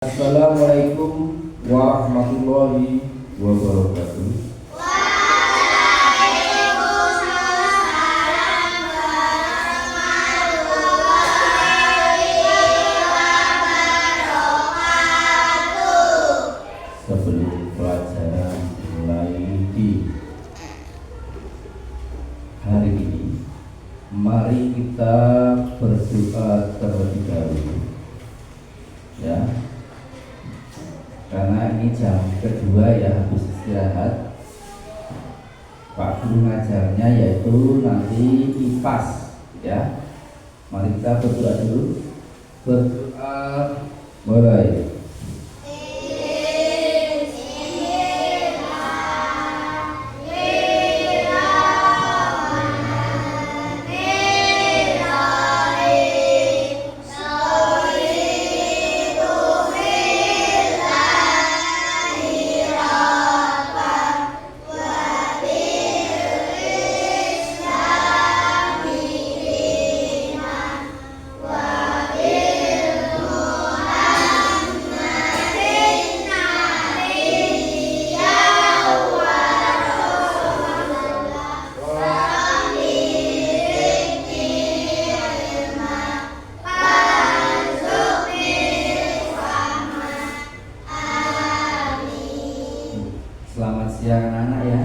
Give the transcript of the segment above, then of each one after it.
Assalamualaikum warahmatullahi wabarakatuh. Sebelum pelajaran dimulai di hari ini, mari kita berdoa terlebih dahulu, ya. Karena ini jam kedua ya, habis istirahat. Pak Guru ngajarnya yaitu nanti IPAS ya. Mari kita berdoa dulu. Berdoa mulai. Selamat siang anak-anak ya.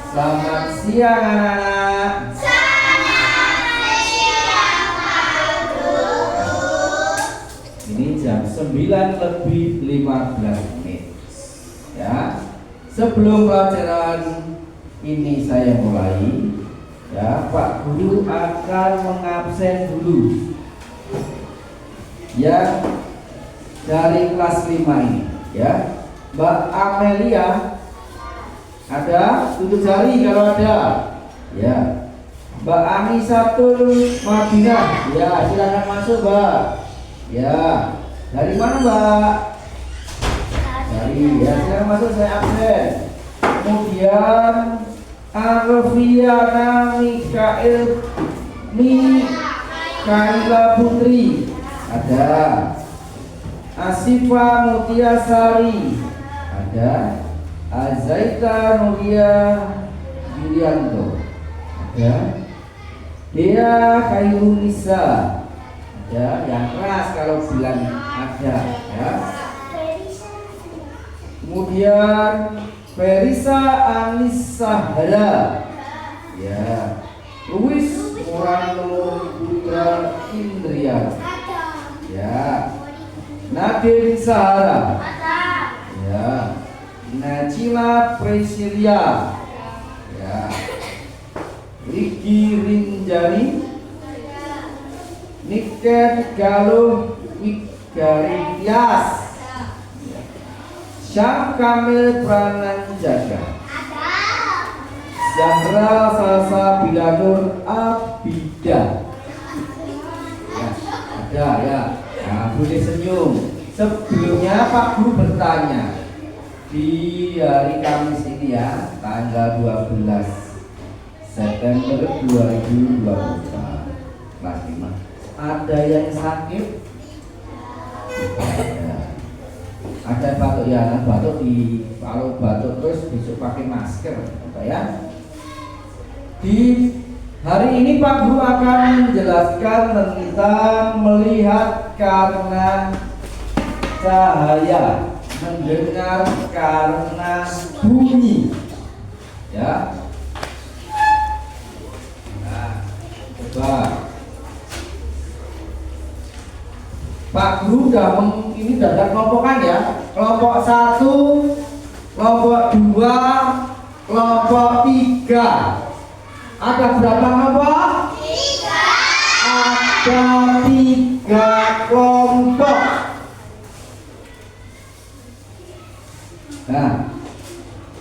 Selamat siang anak-anak. Selamat siang Pak Guru. Ini jam 9:15 ya. Sebelum pelajaran ini saya mulai ya, Pak Guru akan mengabsen dulu yang dari kelas 5 ini ya. Mbak Amelia ada? Tutup jari kalau ada ya. Mbak Anisatul Madinah ya, silakan masuk Mbak ya. Dari mana Mbak? Dari ya, silakan masuk, saya absen. Kemudian Arfiana Mikaela Putri ada. Asifa Mutiasari ada. Azaita Nuria Yulianto ada. Dea Khairunisa ada. Yang keras kalau bilang ada ya. Kemudian Ferisa Anisahara ya. Luis Morano Putra Indria ya. Nadir Sahara ya. Najila Presilia ya. Riki Rinjani Niken Galuh Wigarias ya. Syam Kamil Prananjaga Zahra Salsa Bilanur Abida ya. Ada ya. Nah, boleh senyum. Sebelumnya Pak Guru bertanya di hari Kamis ini ya, tanggal 12 September 2024 kelas 5. Ada yang sakit? Ada. Ada batuk ya, nah, batuk kalau batuk terus besok pakai masker, ya. Di hari ini Pak Guru akan menjelaskan tentang melihat karena cahaya, mendengar karena bunyi ya. Nah, coba Pak Guru ini sudah ada kelompokan ya. Kelompok 1, kelompok 2, kelompok 3. Ada berapa kelompok? 3. Ada 3 kelompok. Nah,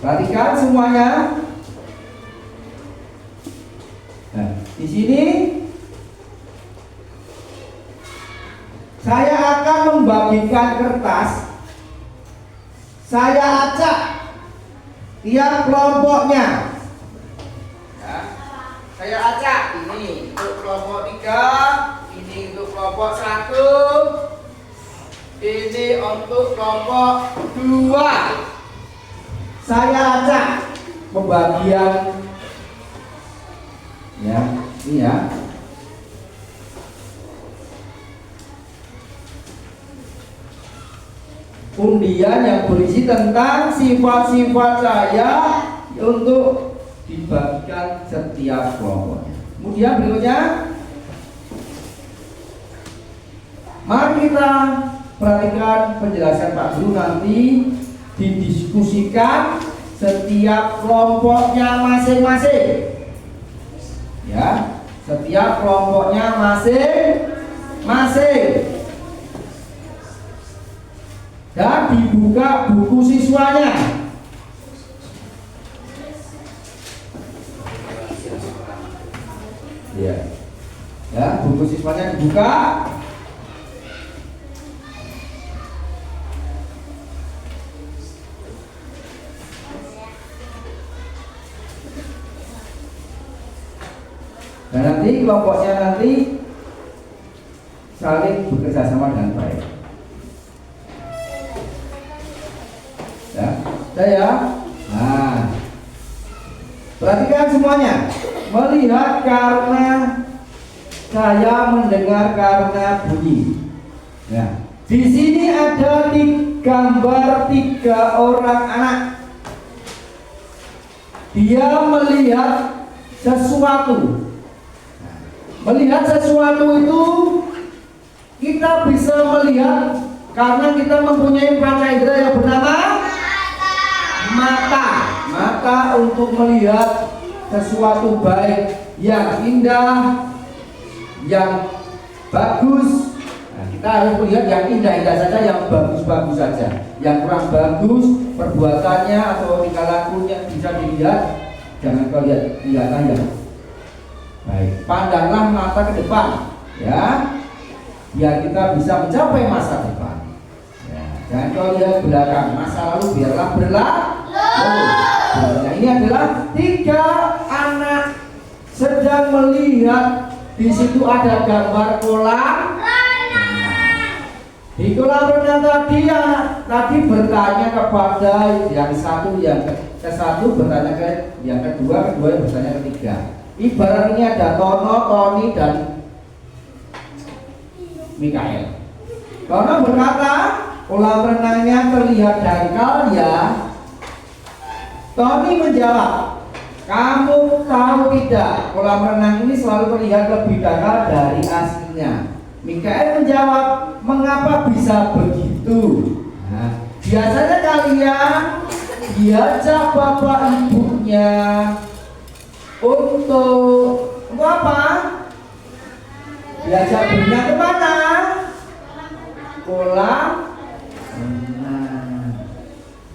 perhatikan semuanya. Nah, di sini saya akan membagikan kertas. Saya acak tiap kelompoknya. Ya, saya acak ini untuk kelompok 3, ini untuk kelompok 1, Ini untuk kelompok 2. Saya acak pembagian ya, ini ya. Undian yang berisi tentang sifat-sifat saya untuk dibagikan setiap kelompoknya. Kemudian berikutnya, mari kita perhatikan penjelasan Pak Guru nanti didiskusikan setiap kelompoknya masing-masing. Ya, setiap kelompoknya masing-masing. Dan dibuka buku siswanya. Ya, ya, buku siswanya dibuka. Dan nanti kelompoknya nanti saling bekerja sama dengan baik. Ya, saya. Nah, perhatikan semuanya. Melihat karena saya, mendengar karena bunyi. Ya, di sini ada gambar 3 orang anak. Dia melihat sesuatu. Melihat sesuatu itu kita bisa melihat karena kita mempunyai panca indera yang bernama mata. Mata untuk melihat sesuatu baik, yang indah, yang bagus. Nah, kita harus melihat yang indah-indah saja, yang bagus-bagus saja. Yang kurang bagus perbuatannya atau tingkah lakunya bisa dilihat, jangan kau lihat aja. Baik, pandanglah mata ke depan, ya, biar kita bisa mencapai masa depan. Ya, jangan kau lihat belakang, masa lalu biarlah berlalu. Nah, ini adalah 3 anak sedang melihat. Di situ ada gambar kolam renang. Di kolam renang tadi bertanya kepada yang satu, yang ke satu bertanya ke yang kedua yang bertanya ketiga. Ibarat ini ada Tono, Tony, dan Mikael. Tono berkata, kolam renangnya terlihat dangkal ya. Tony menjawab, kamu tahu tidak, kolam renang ini selalu terlihat lebih dangkal dari aslinya. Mikael menjawab, mengapa bisa begitu? Nah, biasanya kalian diajak bapak ibunya untuk apa? Diajak berenang kemana? Kolam renang.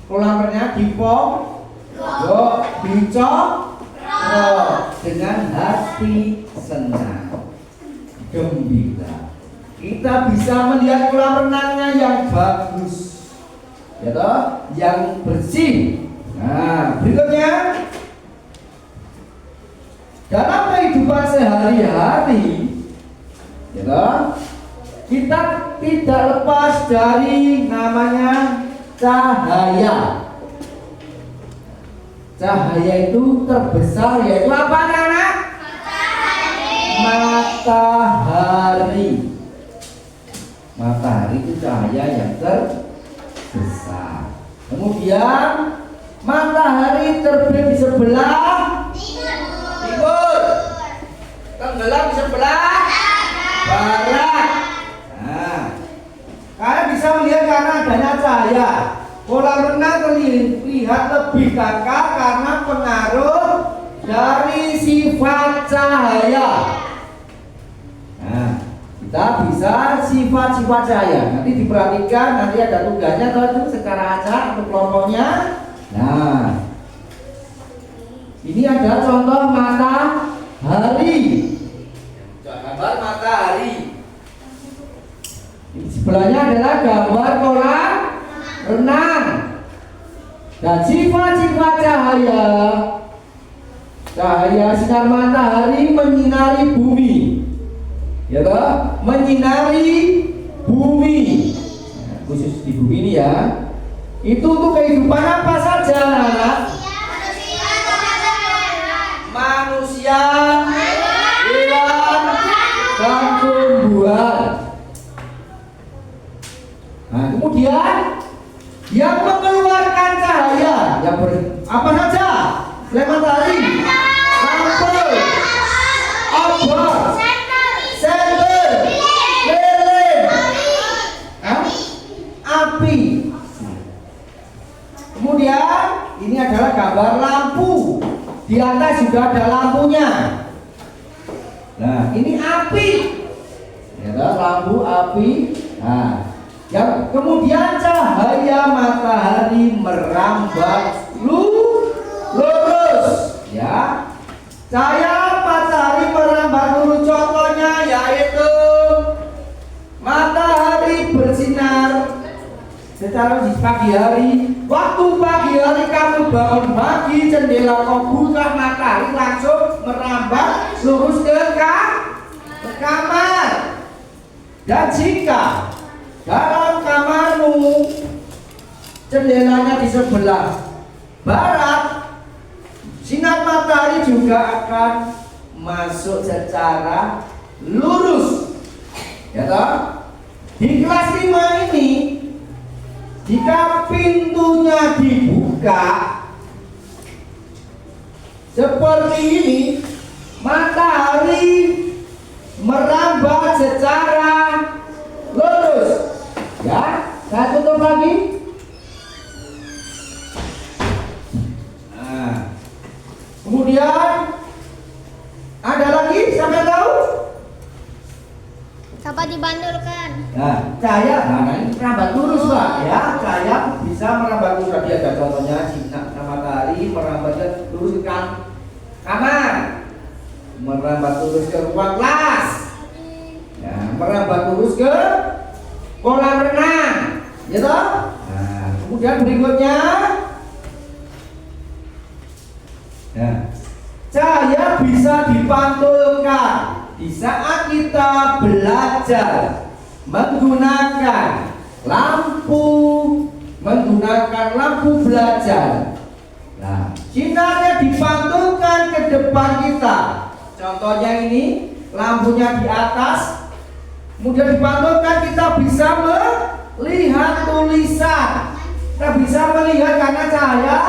Kolam renang di dicok dengan hati senang, gembira. Kita bisa melihat kolam renangnya yang bagus, ya toh, yang bersih. Nah, berikutnya, dalam kehidupan sehari-hari, ya toh, kita tidak lepas dari namanya cahaya. Cahaya itu terbesar yaitu apa, anak? Matahari. Matahari itu cahaya yang terbesar. Kemudian matahari terbit di sebelah timur, tenggelam di sebelah barat. Nah, kalian bisa melihat karena adanya cahaya. Kolam renang terlihat lebih dangkal karena pengaruh dari sifat cahaya. Nah, kita bisa sifat-sifat cahaya. Nanti diperhatikan, nanti ada tugasnya tuh secara acak untuk kelompoknya. Nah, ini ada contoh matahari. Gambar matahari. Di sebelahnya adalah gambar kolam renang. Dan sifat-sifat cahaya sinar matahari menyinari bumi, ya toh? Menyinari bumi. khusus di bumi ini ya. Itu untuk kehidupan apa saja, anak? Manusia, hewan, dan tumbuhan. Nah, kemudian yang mengeluarkan cahaya yang apa saja? Selain matahari, lampu, obor, senter, lilin, api. Kemudian ini adalah gambar lampu. Di atas juga ada lampunya. Nah, ini api. Ya, lampu api. Nah, yang kemudian cahaya matahari merambat lurus. Ya, cahaya matahari merambat lurus. Contohnya yaitu matahari bersinar secara di pagi hari. Waktu pagi hari kamu bangun pagi, jendela kau buka, matahari langsung merambat lurus ke kamar. Dan jika dalam kamarmu jendelanya di sebelah barat, sinar matahari juga akan masuk secara lurus. Ya toh? Di kelas 5 ini, jika pintunya dibuka seperti ini, matahari merambat secara lurus. Ya, saya tutup lagi. Nah, kemudian ada lagi, sampai tahu? Siapa dibandulkan? Nah, cahaya, nah ini merambat lurus Pak ya. Cahaya bisa merambat lurus. Tadi ada contohnya sinar matahari merambat lurus ke kamar, merambat lurus ke ruang kelas, ya, merambat lurus ke kolam renang, gitu. Nah, kemudian berikutnya, nah, cahaya bisa dipantulkan di saat kita belajar menggunakan lampu belajar. Nah, sinarnya dipantulkan ke depan kita. Contohnya ini, lampunya di atas, kemudian dipantulkan, kita bisa melihat tulisan. Kita bisa melihat karena cahaya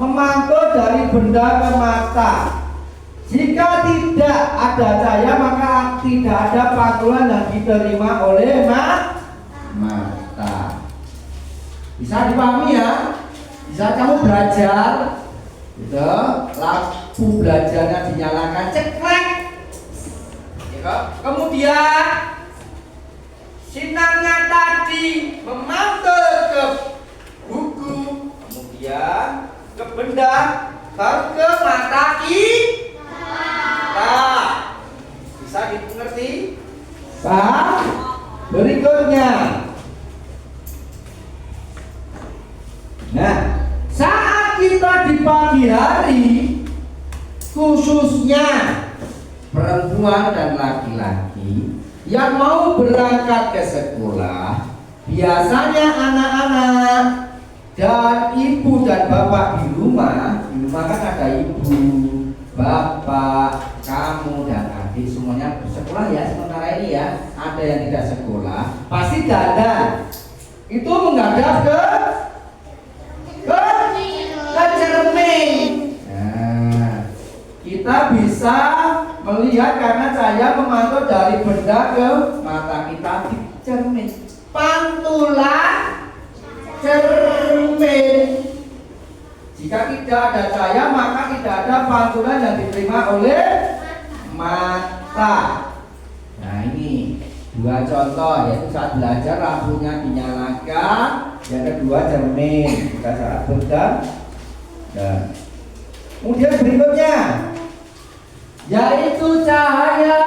memantul dari benda ke mata. Jika tidak ada cahaya, maka tidak ada pantulan yang diterima oleh mata. Bisa dipahami ya? Bisa kamu belajar, gitu, lampu belajarnya dinyalakan, ceklek. Kemudian sinarnya tadi memantul ke buku, kemudian ke benda, baru ke mata kita. Bisa dimengerti? Pak, berikutnya. Nah, saat kita di pagi hari, khususnya perempuan dan laki-laki yang mau berangkat ke sekolah, biasanya anak-anak dan ibu dan bapak di rumah kan ada ibu, bapak, kamu dan adik semuanya bersekolah ya. Sementara ini ya, ada yang tidak sekolah, pasti dandan itu menghadap ke cermin. Nah, kita bisa melihat karena cahaya memantul dari benda ke mata kita di cermin. Pantulan cermin. Jika tidak ada cahaya, maka tidak ada pantulan yang diterima oleh mata. Nah, ini dua contoh, yaitu saat belajar lampunya dinyalakan, yang kedua cermin kita saat belajar. Dan kemudian berikutnya, yaitu cahaya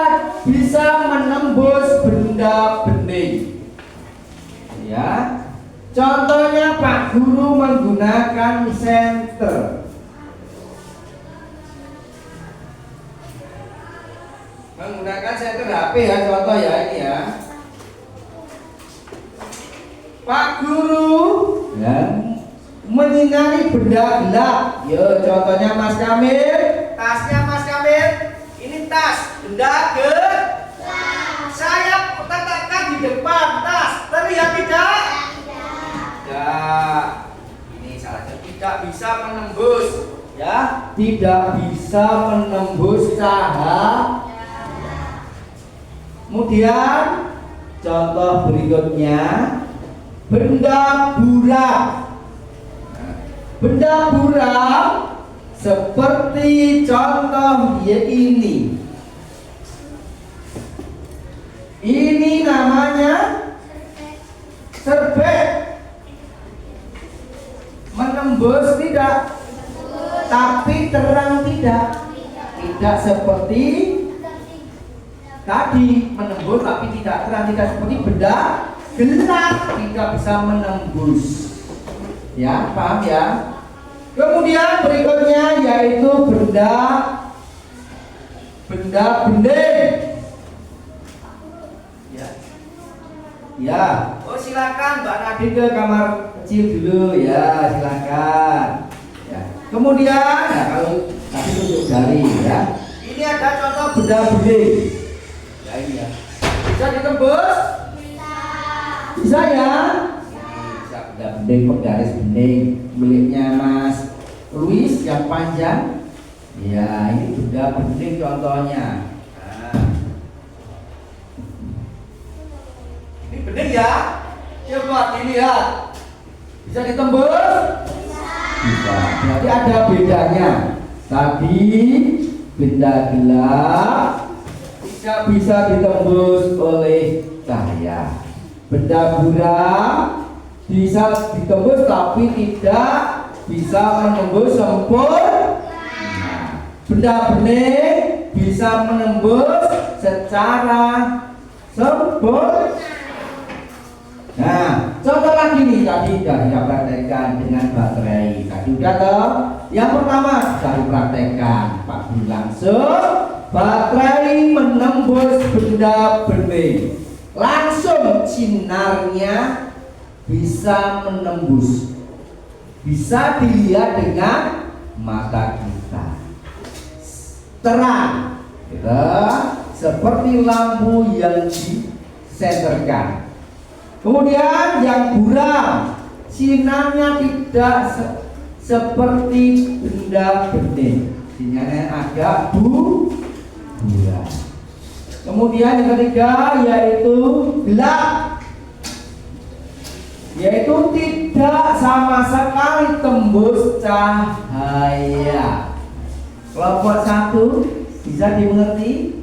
bisa menembus benda bening. Ya, contohnya Pak Guru menggunakan senter. Menggunakan senter HP ya, contoh ya ini ya. Pak Guru ya, menyinari benda gelap. Yo, contohnya Mas Kamil, tasnya Mas Kamil. Ini tas, benda gelap. Saya letakkan di depan tas, terlihat tidak? Tidak. Ini salah satu tidak bisa menembus, ya, tidak bisa menembus cahaya. Kemudian contoh berikutnya, benda buram. Benda buram seperti contoh ini. Ini namanya serbet. Menembus tidak, tapi terang tidak. Tidak seperti tadi, menembus tapi tidak terang, tidak seperti benda gelap, tidak bisa menembus. Ya, paham ya? Kemudian berikutnya yaitu benda bening. Ya, oh silakan Mbak Nadi ke kamar kecil dulu ya, silakan. Ya. Kemudian, ya kalau tadi tunjuk jari ya. Ini ada contoh benda bening. Ya ini ya. Bisa ditembus? Bisa ya? Bisa benda bening, penggaris bening miliknya Mas Luis yang panjang. Ya, ini benda bening contohnya. Bening ya, coba dilihat, bisa ditembus? Bisa. Berarti ada bedanya. Tadi benda gelap tidak bisa ditembus oleh cahaya. Benda buram bisa ditembus tapi tidak bisa menembus sempurna. Benda bening bisa menembus secara sempurna. Nah, contoh lagi nih, tadi sudah kita praktekkan dengan baterai. Tadi udah toh. Yang pertama sudah dipraktekkan, Pak Guru langsung baterai menembus benda bening. Langsung sinarnya bisa menembus. Bisa dilihat dengan mata kita. Terang. Gitu. Seperti lampu yang disenterkan. Kemudian yang buram, sinarnya tidak seperti benda bening, sinarnya agak buram. Kemudian yang ketiga yaitu gelap, yaitu tidak sama sekali tembus cahaya. Kelompok 1 bisa dimengerti?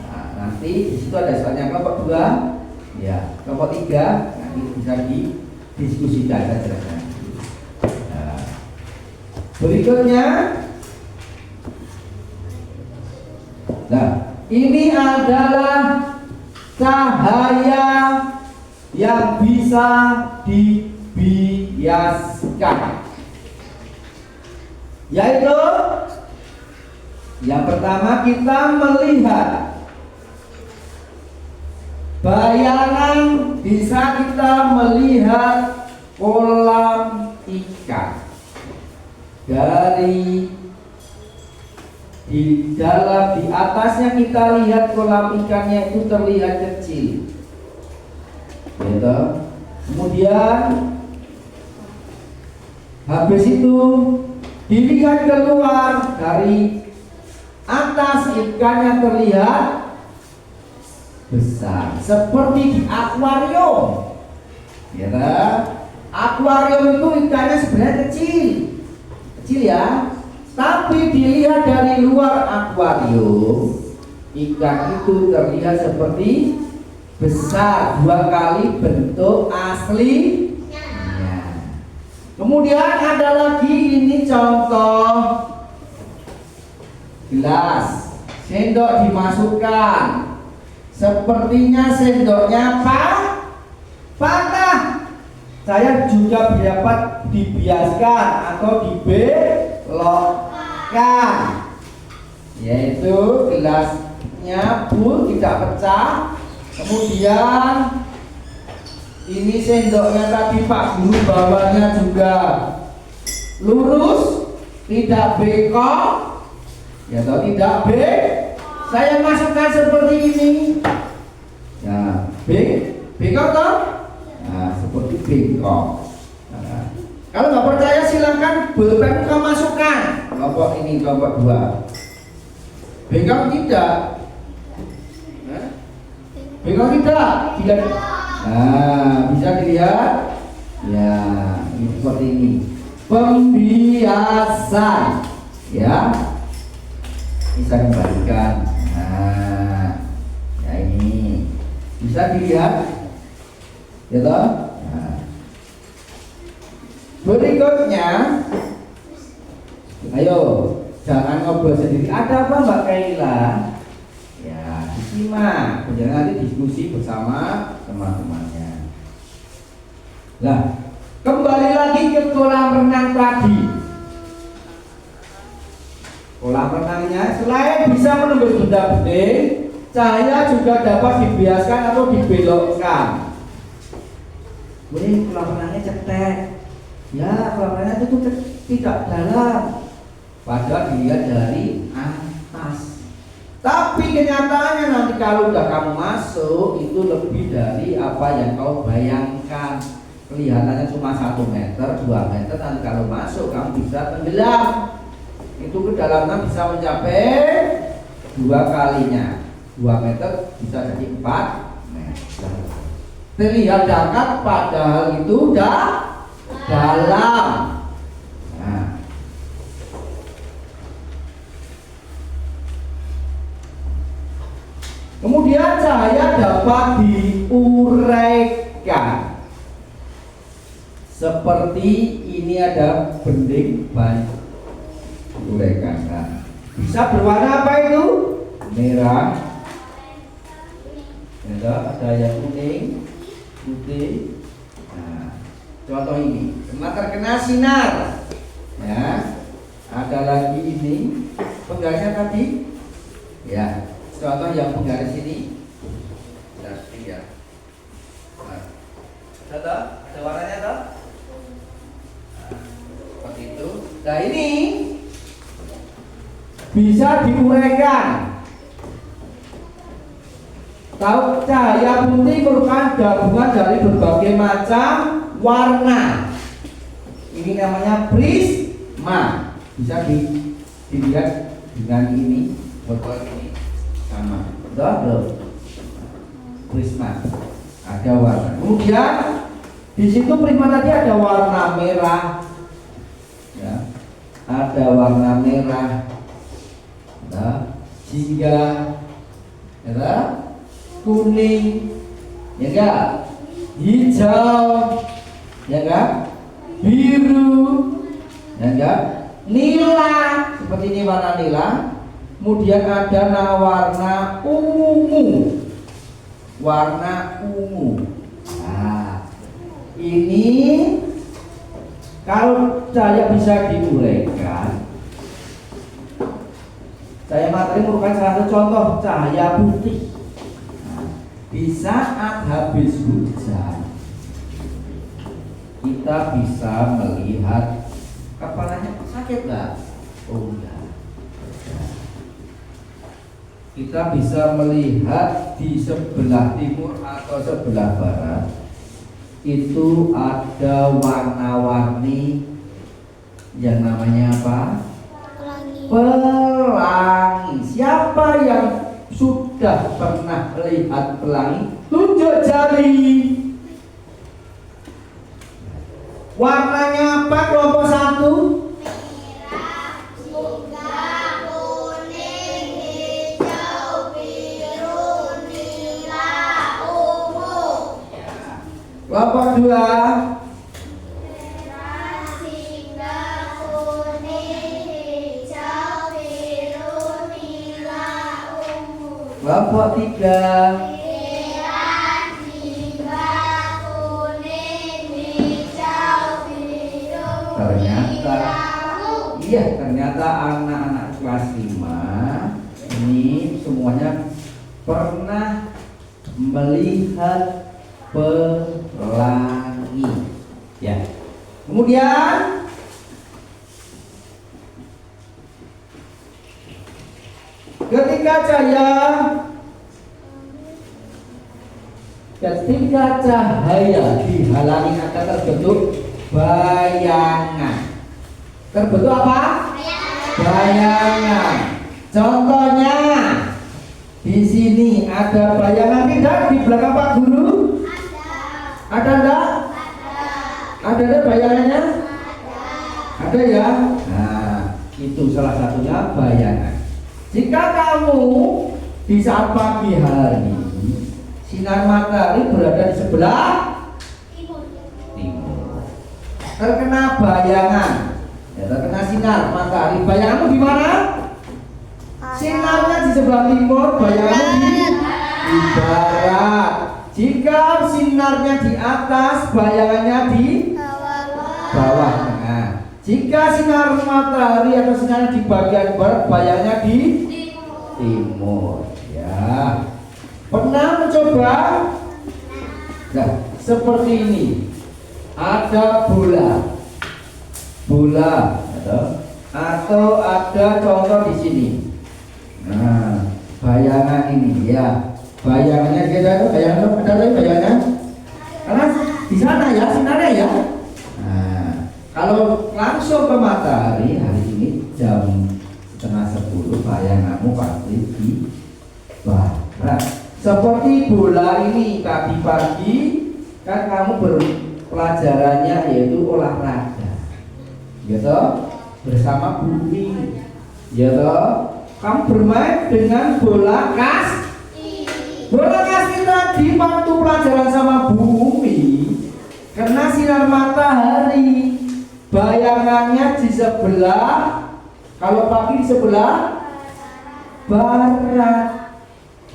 Nah, nanti di situ ada soalnya kelompok 2. Ya, kelompok 3 nanti bisa didiskusikan saja. Nah, berikutnya, nah ini adalah cahaya yang bisa dibiaskan, yaitu yang pertama kita melihat bayangan, bisa kita melihat kolam ikan dari di dalam, di atasnya kita lihat kolam ikannya itu terlihat kecil, gitu. Kemudian habis itu dilihat keluar dari atas, ikannya terlihat besar seperti di akuarium, ya kan? Akuarium itu ikannya sebenarnya kecil ya, tapi dilihat dari luar akuarium ikan itu terlihat seperti besar, 2 kali bentuk aslinya. Kemudian ada lagi, ini contoh gelas, sendok dimasukkan. Sepertinya sendoknya patah. Saya juga dapat dibiaskan atau dibelokkan, yaitu gelasnya full tidak pecah. Kemudian Ini sendoknya tadi Pak Guru bawahnya juga lurus, tidak bengkok, ya atau tidak saya masukkan seperti ini. Ya, bengkok toh? Nah, seperti bengkok. Nah, kalau nggak percaya silakan pulpen kamu masukkan. Kelompok ini kelompok 2. Bengkok tidak? Nah, bengkok tidak? Tidak. Nah, bisa dilihat. Ya, ini seperti ini. Pembiasan, ya. Bisa kembalikan. Nah, ya ini bisa dilihat, ya toh. Nah. Berikutnya, ayo jangan ngobrol sendiri. Ada apa Mbak Kaila? Ya, disimak. Jangan nanti diskusi bersama teman-temannya. Nah, kembali lagi ke kolam renang tadi. Kolam renangnya selain bisa menembus benda bening, cahaya juga dapat dibiaskan atau dibelokkan. Boleh kolam renangnya cetek. Ya, kolam renang itu tidak dalam. Padahal dilihat dari atas. Tapi kenyataannya nanti kalau udah kamu masuk itu lebih dari apa yang kau bayangkan. Kelihatannya cuma 1 meter, 2 meter. Nanti kalau masuk kamu bisa tenggelam. Itu kedalaman bisa mencapai 2 kalinya. 2 meter bisa jadi 4 meter. Terlihat dekat padahal itu udah dalam. Nah. Kemudian cahaya dapat diuraikan. Seperti ini ada bening banyak. Uraikan. Nah, bisa berwarna apa itu? Merah. Ada yang kuning, putih. Nah, contoh ini, karena terkena sinar. Ya, ada lagi ini penggarisnya tadi. Ya, contoh yang penggaris ini. Ya. Nah, ada warnanya toh? Nah, seperti itu. Nah ini bisa diuraikan. Tahu cahaya putih merupakan gabungan dari berbagai macam warna. Ini namanya prisma. Bisa dilihat dengan ini, botol ini sama. Betul. Prisma. Ada warna. Kemudian di situ prisma tadi ada warna merah. Ya. Ada warna merah. Nah, jingga, ya, kuning, ya enggak, hijau, ya enggak, biru, ya enggak, nila, seperti ini warna nila. Kemudian ada warna ungu, warna ungu. Nah, ini kalau cahaya bisa diuraikan. Cahaya matahari merupakan salah satu contoh cahaya putih. Nah, di saat habis hujan, kita bisa melihat kepalanya sakit nggak? Oh enggak. Kita bisa melihat di sebelah timur atau sebelah barat itu ada warna-warni yang namanya apa? Pelangi. Siapa yang sudah pernah melihat pelangi? Tunjuk jari. Warnanya apa kelompok 1? Merah, jingga, kuning, hijau, biru, nila, ungu. Kelompok 2? Kelompok 3? Merah, jingga, kuning, hijau, biru, Ternyata, nila, ungu. iya ternyata anak-anak kelas 5 ini semuanya pernah melihat pelangi. Ya. Kemudian ketika cahaya dihalangi akan terbentuk bayangan. Terbentuk apa? Bayangan. Contohnya di sini ada bayangan tidak di belakang Pak Guru? Ada enggak? Ada bayangannya? Ada ya? Nah, itu salah satunya bayangan. Jika kamu di saat pagi hari sinar matahari berada di sebelah timur, terkena bayangan, ya, terkena sinar matahari, bayanganmu di mana? Sinarnya di sebelah timur, bayanganmu di barat. Jika sinarnya di atas, bayangannya di bawah tengah. Jika sinar matahari atau sinarnya di bagian barat, bayangannya di timur. Ya, pernah mencoba? Nah, seperti ini. Ada bola, atau ada contoh di sini. Nah, bayangan ini ya, bayangannya kita bayangan ada lagi bayangan. Karena di sana ya sinarnya ya. Nah, kalau langsung ke matahari hari ini jam 9:30 bayanganmu pasti di barat. Seperti bola ini tadi pagi kan kamu pelajarannya yaitu olahraga, gitu, bersama bumi, gitu. Kamu bermain dengan bola kasti tadi waktu pelajaran sama bumi, kena sinar matahari, bayangannya di sebelah, kalau pagi di sebelah barat.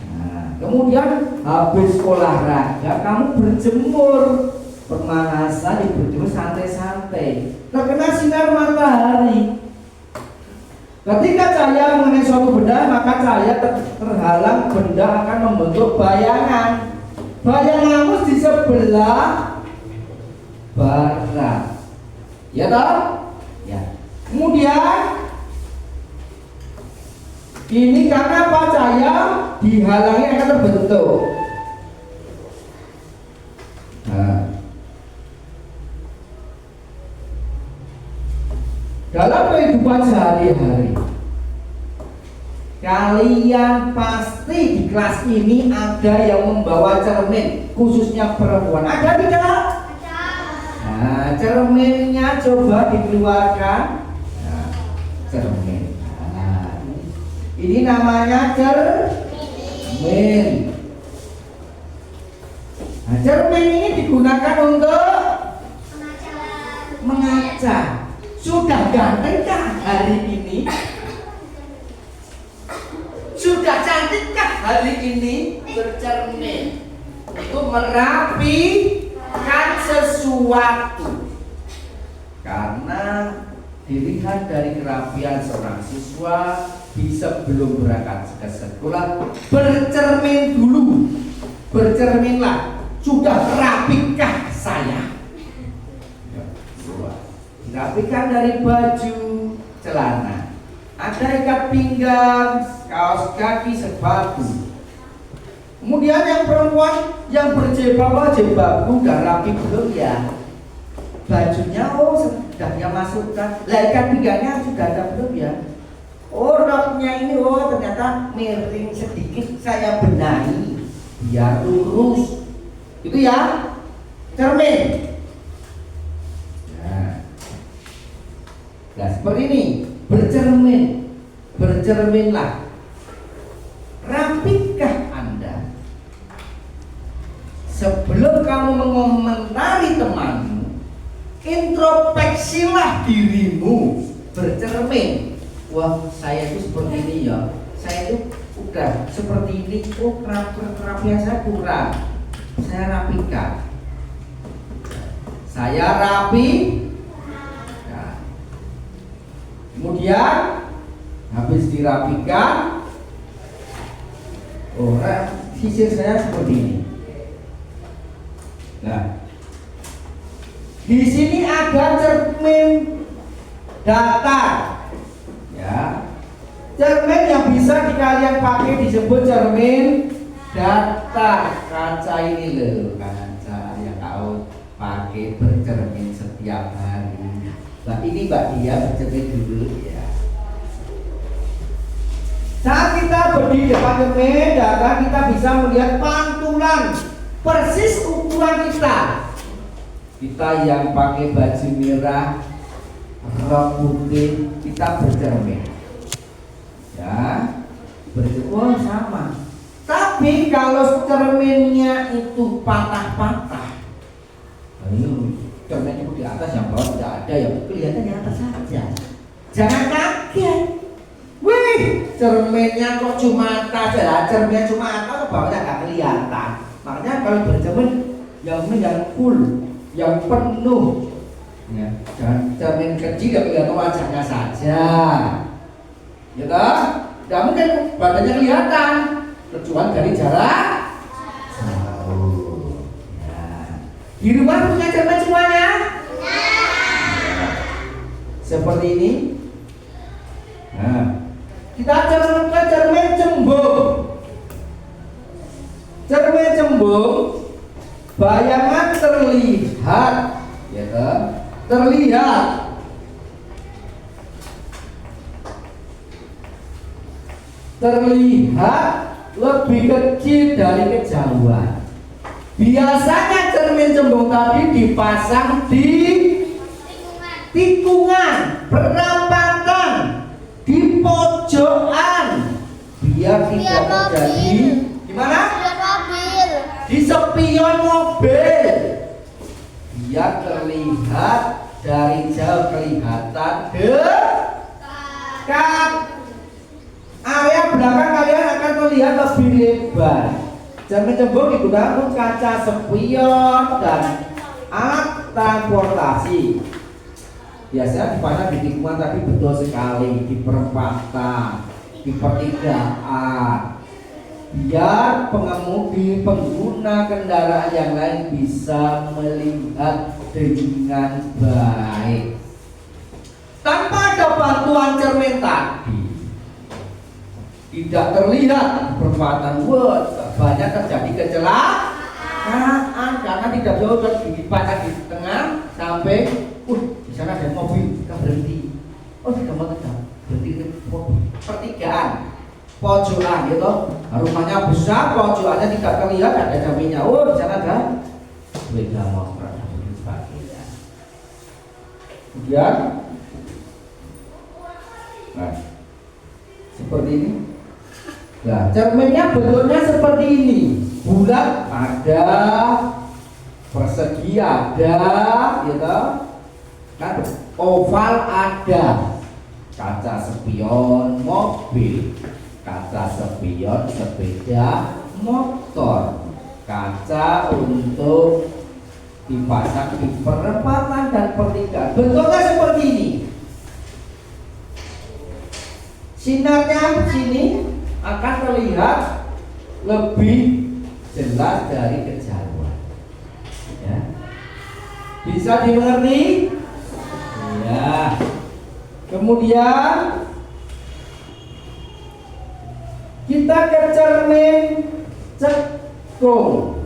Nah, kemudian habis olahraga kamu berjemur, pemanasan, berjemur santai-santai, terkena sinar matahari. Ketika cahaya mengenai suatu benda, maka cahaya terhalang, benda akan membentuk bayangan. Bayanganmu di sebelah barat, ya toh? Ya. Kemudian ini karena apa? Cahaya dihalangi akan terbentuk. Nah, dalam kehidupan sehari-hari, kalian pasti di kelas ini ada yang membawa cermin, khususnya perempuan. Ada tidak? Nah, cerminnya coba dikeluarkan. Nah, cermin. Nah, ini namanya cermin. Nah, cermin ini digunakan untuk mengaca. Sudah gantenkah hari ini? Sudah cantikkah hari ini? Bercermin itu merapikan sesuatu. Karena dilihat dari kerapian seorang siswa sebelum berangkat ke sekolah, bercermin dulu. Bercerminlah, sudah rapikah saya? Rapikan dari baju, celana, ada ikat pinggang, kaos kaki, sepatu. Kemudian yang perempuan yang berjilbab, jilbabku udah rapi belum ya? Bajunya sudah dia masukkan. Lah ikat pinggangnya sudah ada belum ya? Roknya ini ternyata miring sedikit, saya benahi biar lurus. Itu ya, cermin. Nah, seperti ini, bercerminlah. Rapikah Anda? Sebelum kamu mengomentari temanmu, introspeksilah dirimu, bercermin. Wah, saya itu seperti ini ya. Saya itu udah seperti ini. Kerapian saya kurang. Saya rapikan. Saya rapi. Kemudian habis dirapikan, sisir saya seperti ini. Nah, di sini ada cermin datar, ya. Cermin yang bisa kalian pakai disebut cermin datar. Kaca ini loh, kaca yang kau pakai bercermin setiap hari. Nah, ini Mbak Dia bercermin dulu ya. Saat kita berdiri depan cermin datar, kita bisa melihat pantulan persis ukuran kita. Kita yang pakai baju merah, rok putih, kita bercermin. Ya, bercermin sama. Tapi kalau cerminnya itu patah-patah, ini cermin itu di atas, yang bawah tidak ada, yang kelihatan di atas saja. Jangan kaget. Wih, cerminnya kok cuma atas ya? Cerminnya cuma atas, bawahnya nggak kelihatan. Makanya kalau bercermin yang full, yang penuh, ya, jangan cermin kecil yang kelihatan wajahnya saja. Ya toh? Tidak mungkin badannya kelihatan kecuali dari jarak jauh. Ya. Di rumah punya cermin semuanya? Ya. Seperti ini. Nah, kita ke cermin cembung. Cermin cembung, bayangan terlihat, ya toh? Terlihat. Terlihat lebih kecil dari kejauhan. Biasanya cermin cembung tadi dipasang di tikungan, perapatan, di pojokan, biar tidak terjadi gimana? Di spion mobil, biar terlihat dari jauh, kelihatan dekat. Area belakang kalian akan terlihat lebih lebar. Cermin cembung digunakan untuk kaca spion dan alat transportasi. Biasanya dipasang di tikungan, tapi betul sekali di perempatan, di pertigaan, biar pengemudi, pengguna kendaraan yang lain bisa melihat dengan baik. Tanpa ada bantuan cermin tadi, tidak terlihat perempatan. Banyak terjadi kecelakaan karena tidak jauh dipasang di tengah sampai di sana ada mobil, kita berhenti. Tidak mau berhenti di pertigaan, pojokan gitu. Rumahnya besar, pojokannya tidak terlihat, ada cerminnya. Di sana ada sepeda motor dan sebagainya. Kemudian, nah, seperti ini. Nah, cerminnya bentuknya seperti ini. Bulat ada, persegi ada, gitu. Kan oval ada. Kaca spion mobil, kaca spion sepeda motor, kaca untuk dipasang di perempatan dan pertigaan. Bentuknya seperti ini. Sinarnya sini akan terlihat lebih jelas dari kejauhan. Ya. Bisa dimengerti? Ya. Kemudian kita ke cermin cekung.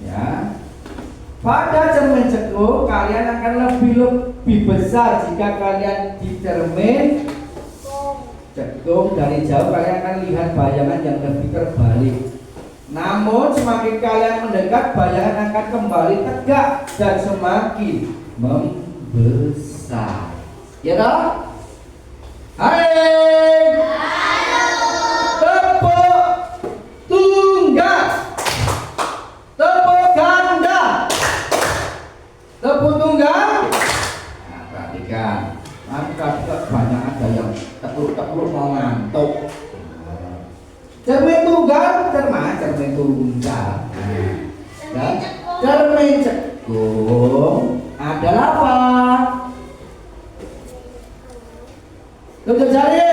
Ya. Pada cermin cekung kalian akan lebih besar jika kalian di cermin cekung. Dari jauh kalian akan lihat bayangan yang lebih terbalik. Namun semakin kalian mendekat, bayangan akan kembali tegak dan semakin membesar. Ya toh? Hai. Tepuk tunggal. Tepuk ganda. Tepuk tunggal. Nah, perhatikan. Nanti banyak ada yang tekluk-tekluk mau ngantuk. Cermin tunggal, cermin tunggal. Dan cermin cekung adalah apa? Coba cari.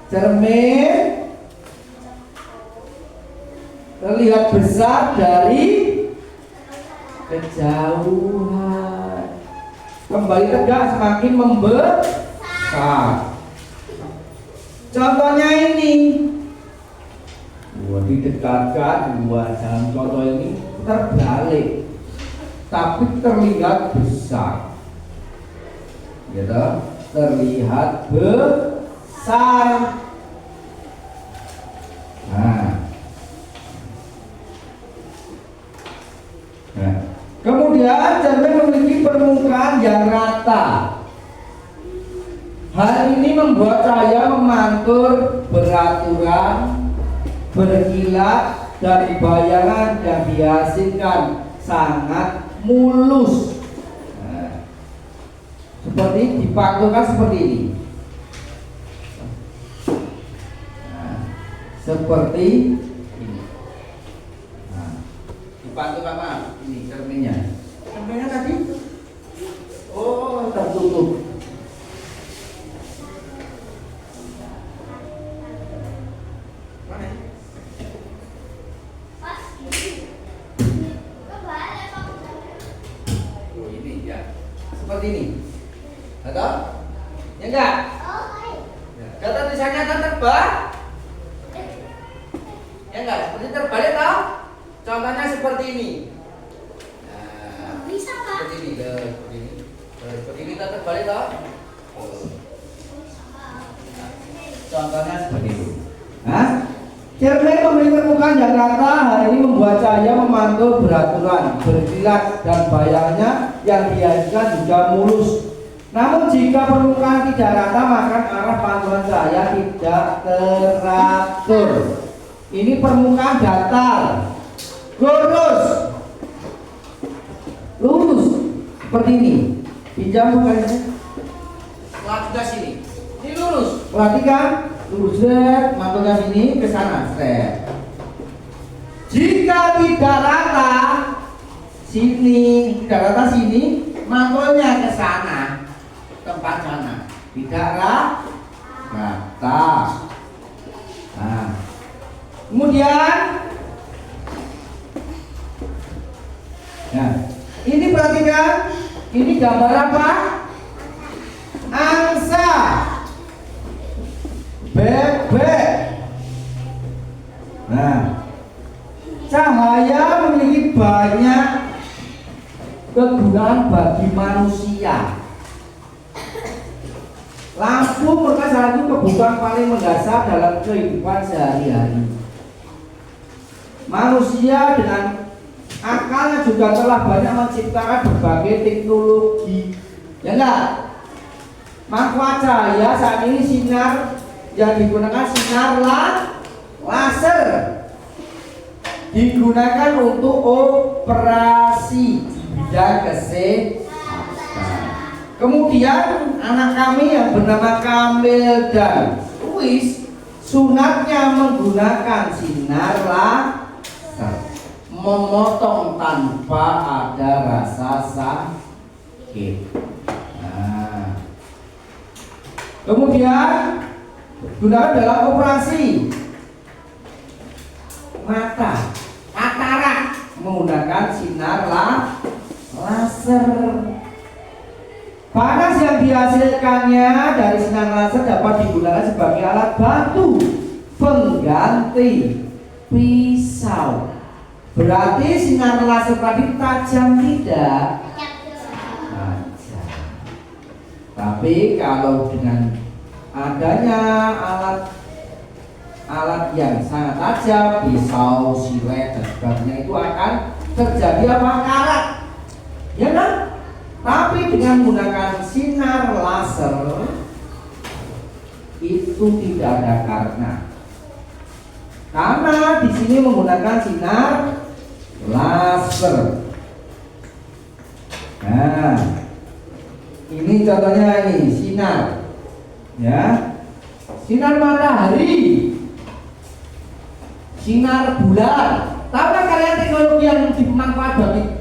Cermin terlihat besar dari kejauhan. Kembali tegak semakin membesar. Contohnya ini. Wah, didekatkan, dalam contoh ini terbalik, tapi terlihat besar. Gitu, terlihat besar. Nah, kemudian cermin memiliki permukaan yang rata. Hal ini membuat cahaya memantul beraturan, berkilat, dan bayangan yang dihasilkan sangat mulus. Nah, seperti dipantulkan seperti ini. Nah, seperti ini. Nah, dipantulkan mana? Ini cerminnya. Cerminnya tadi? Oh, tertutup. Seperti ini, atau ya enggak? Kata tulisannya akan terbalik, ya enggak? Seperti terbalik tau? Contohnya seperti ini. Nah, Bisa Pak? seperti ini, seperti ini tak terbalik tau? Contohnya seperti itu. Nah, cermin memiliki permukaan yang rata. Hal ini membuat cahaya memantul beraturan, berkilat, dan bayangannya yang dihasilkan juga mulus. Namun jika permukaan tidak rata, maka arah pantulan cahaya tidak teratur. Ini permukaan datar, lurus seperti ini. Pinjam bukannya? Lagi ke sini. Ini lurus. Perhatikan, lurus mantulnya sini ke sana. Jika tidak rata, sini, tidak rata sini, mantulnya ke sana, tempat sana, tidak rata. Nah, kemudian, nah, ini perhatikan, ini gambar apa? Angsa, bebek. Nah, cahaya memiliki banyak kegunaan bagi manusia. Lampu merupakan salah satu kebutuhan paling mendasar dalam kehidupan sehari-hari. Manusia dengan akalnya juga telah banyak menciptakan berbagai teknologi. Ya enggak? Manfaat cahaya saat ini sinar yang digunakan sinar laser. Digunakan untuk operasi di bidang kesehatan. Kemudian anak kami yang bernama Kamil dan Luis sunatnya menggunakan sinar laser, memotong tanpa ada rasa sakit. Nah, kemudian gunakan dalam operasi mata, katarak, menggunakan sinar laser. Panas yang dihasilkannya dari sinar laser dapat digunakan sebagai alat bantu pengganti pisau. Berarti sinar laser tadi tajam tidak? Tajam. Tapi kalau dengan adanya alat yang sangat tajam, pisau, silet, dan sebagainya, itu akan terjadi apa? Karat, ya kan? Tapi dengan menggunakan sinar laser itu tidak ada karena di sini menggunakan sinar laser. Nah, ini contohnya ini sinar, ya, sinar matahari, sinar bulan. Tahukah kalian teknologi yang dimanfaatkan bagi?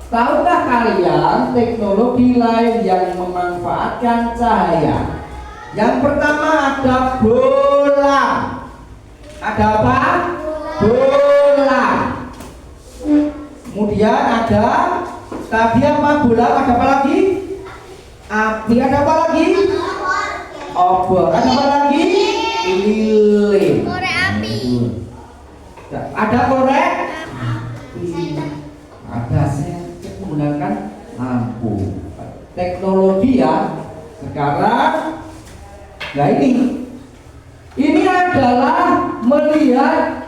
Tahukah kalian teknologi lain yang memanfaatkan cahaya? Yang pertama ada bola. Ada apa? Bola. Kemudian ada tadi apa? Bola, ada apa lagi? Api, ada apa lagi? Obor, ada apa lagi? Lilin. Korek api. Ada korek api. Ada senter menggunakan lampu. Teknologi ya. Sekarang, nah ini adalah melihat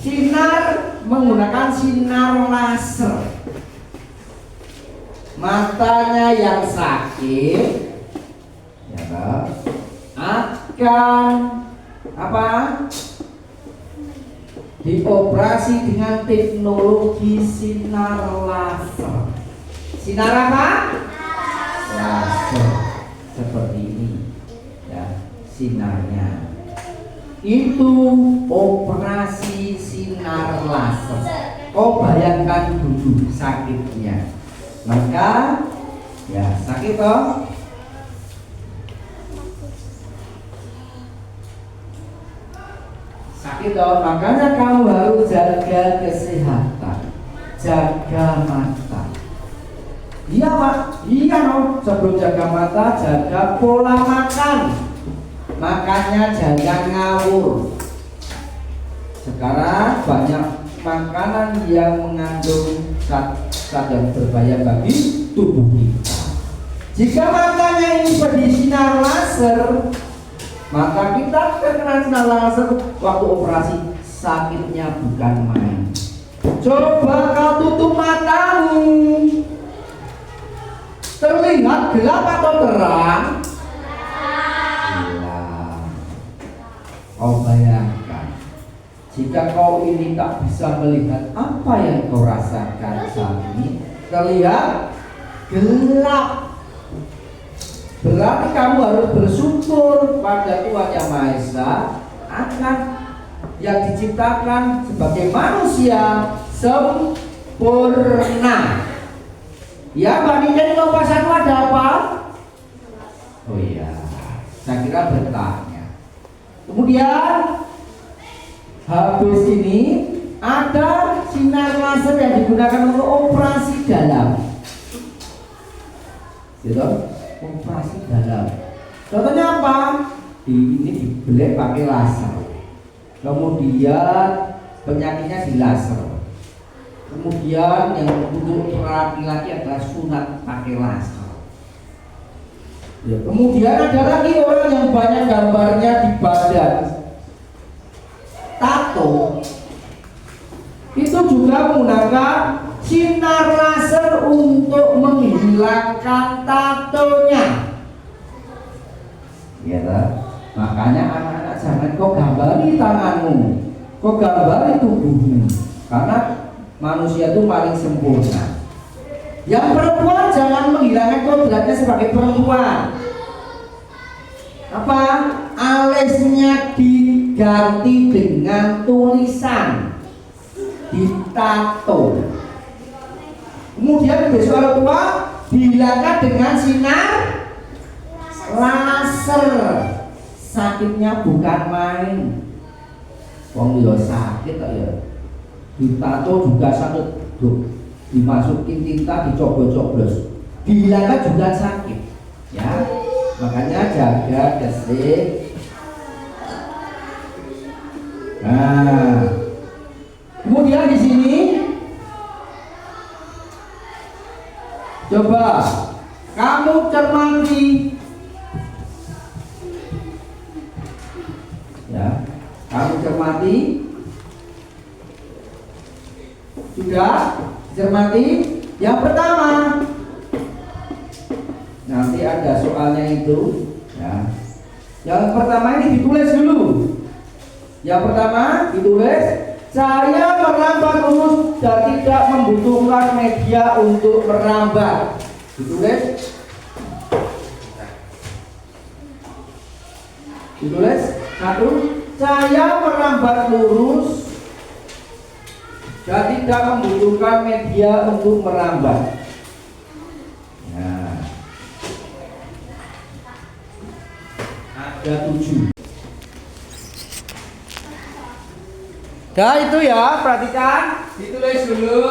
sinar menggunakan sinar laser. Matanya yang sakit ya, akan apa? Dioperasi dengan teknologi sinar laser. Sinar apa? Laser. Seperti ini ya, sinarnya. Itu operasi sinar laser. Kau bayangkan dulu sakitnya. Maka ya sakit toh. Sakit toh, makanya kamu harus jaga kesehatan, jaga mata. Iya Pak, iya no. Sebelum jaga mata, jaga pola makan. Makanya jangan ngawur. Sekarang banyak makanan yang mengandung zat yang berbahaya bagi tubuh kita. Jika matanya ini bersinar laser, maka kita terkena sinar laser waktu operasi, sakitnya bukan main. Coba kau tutup matamu, terlihat gelap atau terang? Gelap. Kau bayangkan, jika kau ini tak bisa melihat apa yang kau rasakan saat ini, terlihat gelap. Berarti kamu harus bersyukur pada Tuhan Yang Maha Esa akan yang diciptakan sebagai manusia sempurna. Ya, Mbak Nina, kalau pas aku ada apa? Oh iya, saya kira bertanya. Kemudian habis ini ada sinar laser yang digunakan untuk operasi dalam. Gitu? Operasi dalam. Contohnya apa? Ini dibelek pakai laser. Kemudian penyakitnya di laser. Kemudian yang untuk laki-laki adalah sunat pakai laser. Ya, kemudian ada lagi orang yang banyak gambarnya di badan, tato. Itu juga menggunakan sinar laser untuk menghilangkan tatonya. Ya, makanya anak-anak jangan kau gambari tanganmu, kau gambari tubuhmu, karena manusia itu paling sempurna. Yang perempuan jangan menghilangkan kodratnya sebagai perempuan. Apa? Alisnya diganti dengan tulisan, ditato. Kemudian besok orang tua dihilangkan dengan sinar laser. Sakitnya bukan main. Wong yo sakit kok ya. Ditato juga sakit. Dimasukin tinta, dicoblos-coblos, dihilangkan juga sakit. Ya, makanya jaga kesehatan. Nah, kemudian di sini coba kamu cermati, ya, kamu cermati, sudah cermati. Yang pertama, nanti ada soalnya itu, ya. Yang pertama ini ditulis dulu. Yang pertama ditulis, saya merambat lurus dan tidak membutuhkan media untuk merambat. Ditulis, ditulis satu, saya merambat lurus dan tidak membutuhkan media untuk merambat. Nah, ada 7. Nah itu ya, perhatikan, ditulis dulu.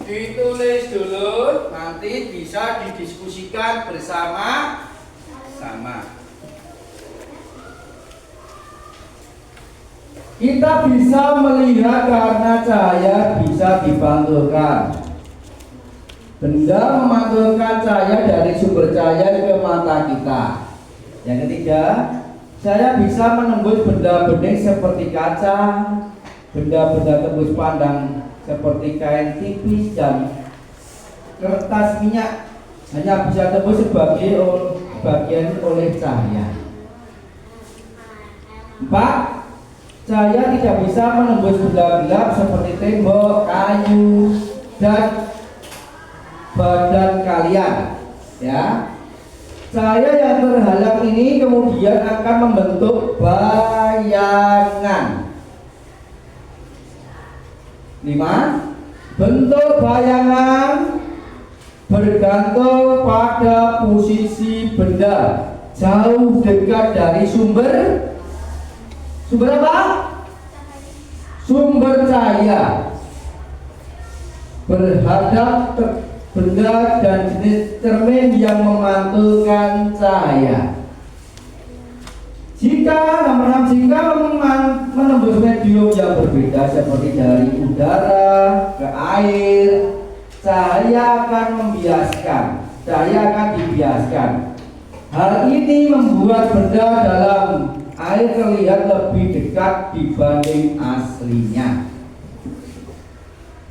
Ditulis dulu, nanti bisa didiskusikan bersama-sama. Kita bisa melihat karena cahaya bisa dipantulkan. Benda memantulkan cahaya dari sumber cahaya ke mata kita. Yang ketiga, saya bisa menembus benda bening seperti kaca, benda-benda tembus pandang seperti kain tipis dan kertas minyak hanya bisa tembus sebagian oleh cahaya. 4. Cahaya tidak bisa menembus benda gelap seperti tembok, kayu, dan badan kalian, ya. Cahaya yang terhalang ini kemudian akan membentuk bayangan. 5. Bentuk bayangan bergantung pada posisi benda jauh dekat dari sumber apa? Sumber cahaya. Berhadap benda dan jenis cermin yang memantulkan cahaya. Jika menembus medium yang berbeda seperti dari udara ke air, cahaya akan dibiaskan. Hal ini membuat benda dalam air terlihat lebih dekat dibanding aslinya.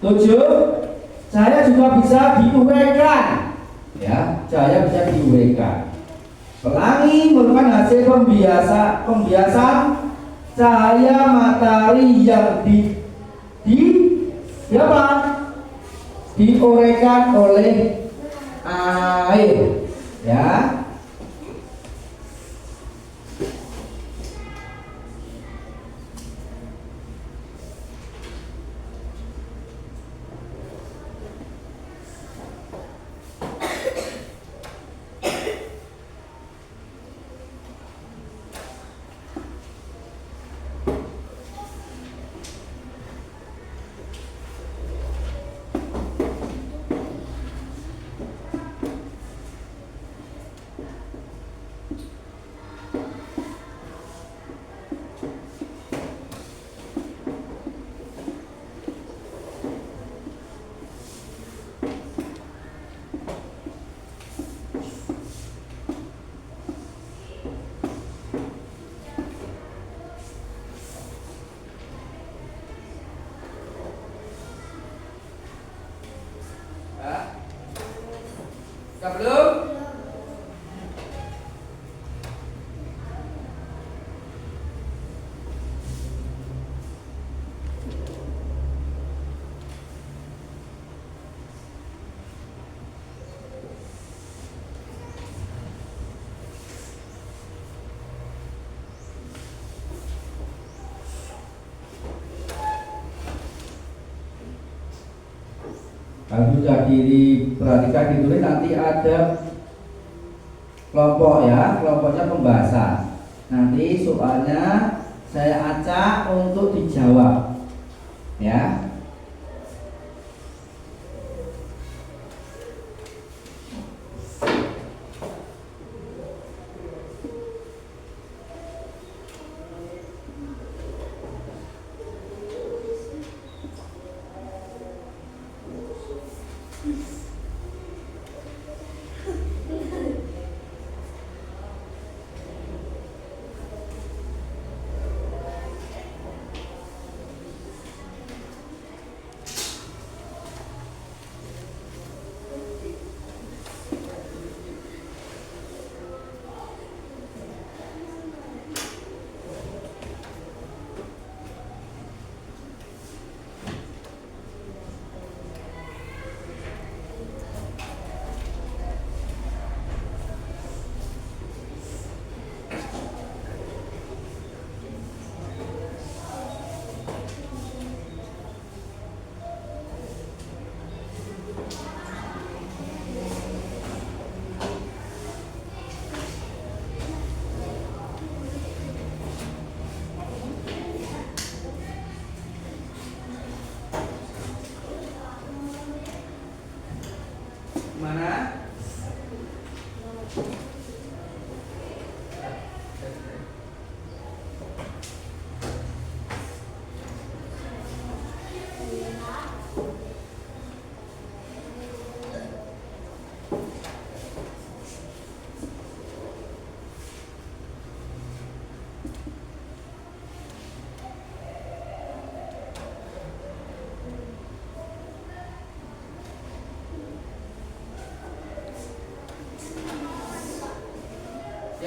7. Cahaya juga bisa diuraikan, ya. Cahaya bisa diuraikan. Pelangi merupakan hasil pembiasan cahaya matahari yang diuraikan oleh air, ya. Sudah belum? Kalau sudah diperhatikan ditulis nanti ada kelompok, ya, kelompoknya pembahasan. Nanti soalnya saya acak untuk dijawab, ya.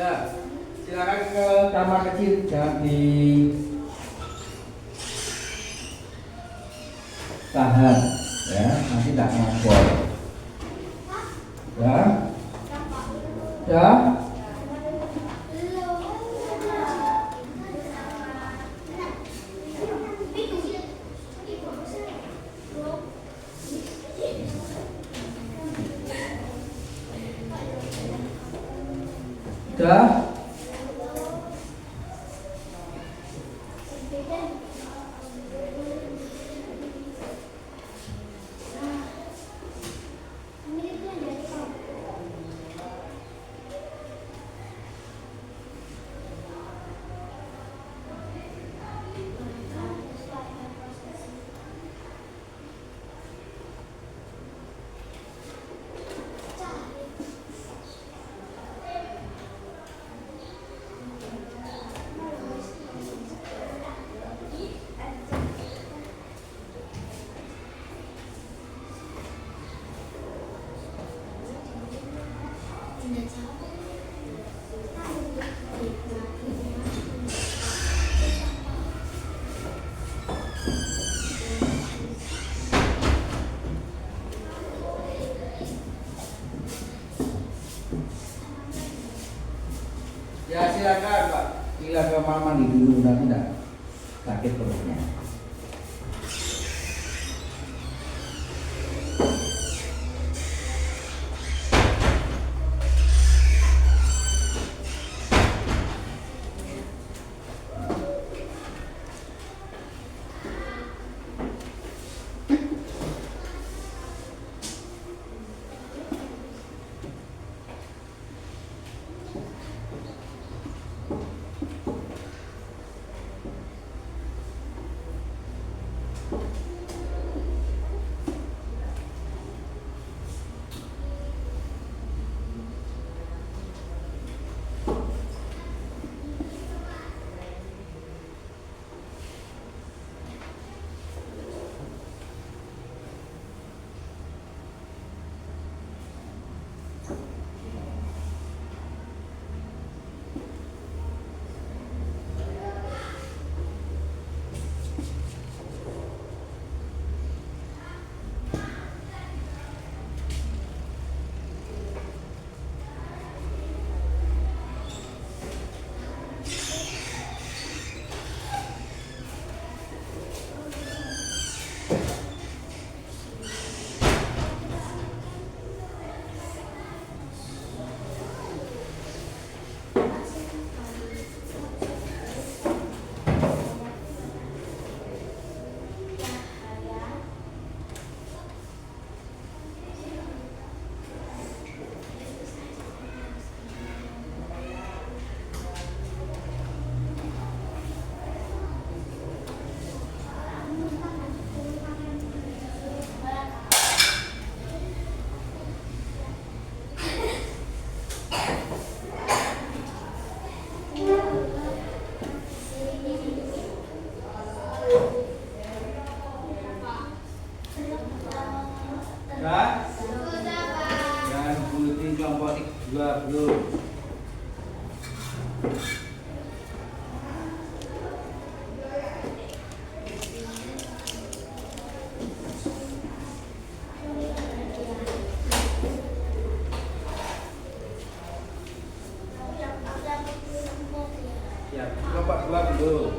Ya, silakan ke kamar kecil, jangan di tahan, ya, nanti tak ngapor. Ya, ya. Sudah? Ya silakan Pak, bila ke kamar mandi dulu nanti tidak sakit perutnya. Sudah? Jangan bunyi kelompok 2 belum. Ya, kelompok 2 belum.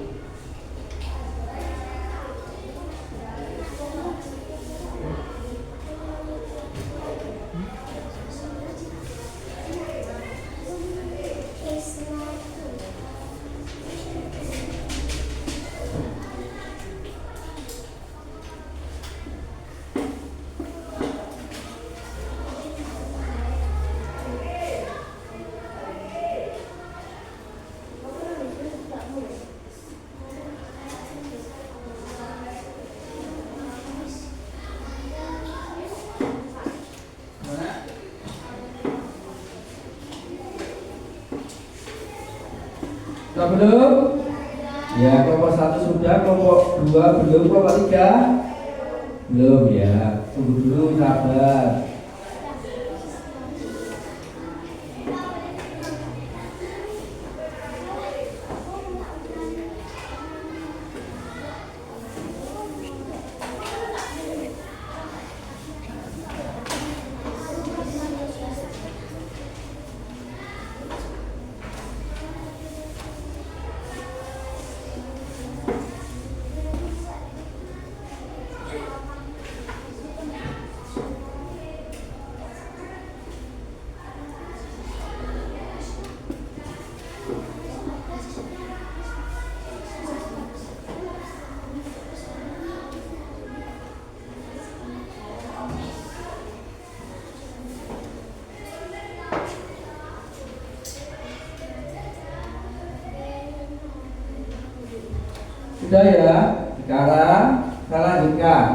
Sudah belum? Ya, kelompok 1 sudah, kelompok 2 belum, kelompok 3 belum ya. Tunggu dulu, sabar. Sudah ya. Sekarang kita lanjutkan.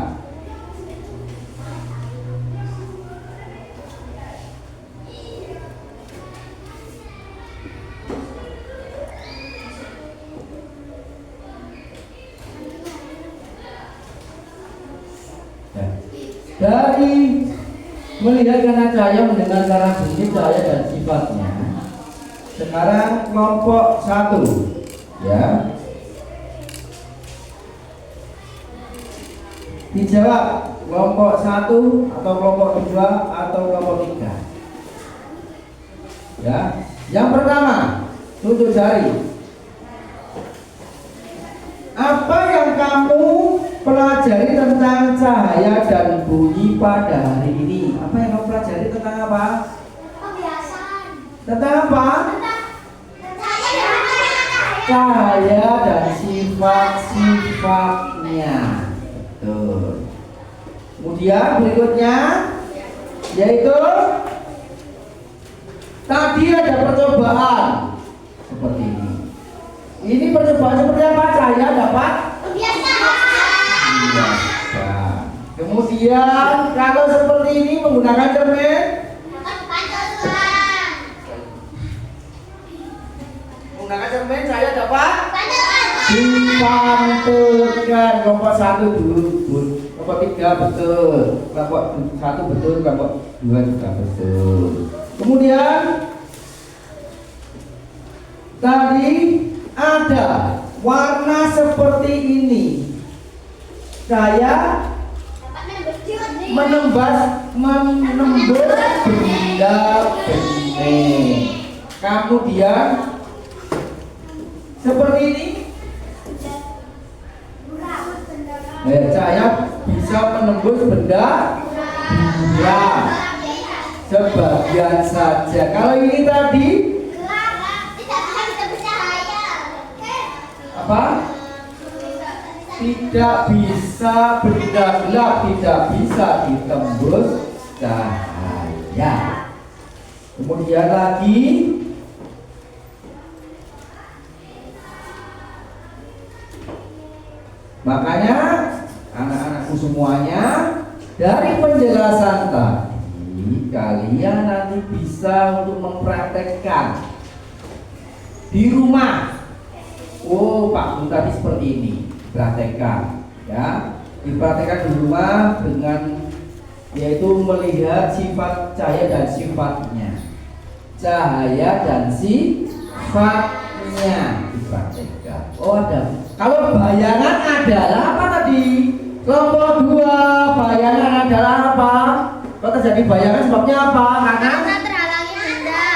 Dari melihat karena cahaya, mendengar karena bunyi cahaya dan sifatnya. Sekarang kelompok 1 ya. Dijawab kelompok 1 atau kelompok 2 atau kelompok 3. Ya. Yang pertama, tunjuk jari. Apa yang kamu pelajari tentang cahaya dan bunyi pada hari ini? Apa yang kamu pelajari tentang apa? Pembiasaan. Tentang apa? Cahaya dan sifat-sifatnya. Betul. Kemudian berikutnya yaitu tadi ada percobaan seperti ini. Ini percobaan seperti apa? Cahaya dapat biasa. Kemudian kalau seperti ini menggunakan cermin, menggunakan cermin saya dapat dipantulkan. Kelompok 1 dulu, kelompok 3 betul, kelompok 1 betul, kelompok 2 juga betul. Kemudian tadi ada warna seperti ini. Saya menembus benda bening. Kemudian seperti ini. Saya bisa menembus benda buram sebagian saja. Kalau ini tadi apa? Tidak bisa, benda gelap tidak bisa ditembus cahaya. Kemudian lagi makanya anak-anakku semuanya, dari penjelasan tadi kalian nanti bisa untuk mempraktekkan di rumah. Oh, Pak Guru tadi seperti ini, praktekkan ya, dipraktekkan di rumah dengan yaitu melihat sifat cahaya dan sifatnya. Cahaya dan sifatnya dipraktekkan. Oh, ada. Kalau bayangan adalah apa tadi? Kelompok 2, bayangan adalah apa? Kalau terjadi bayangan sebabnya apa? Karena terhalangi benda.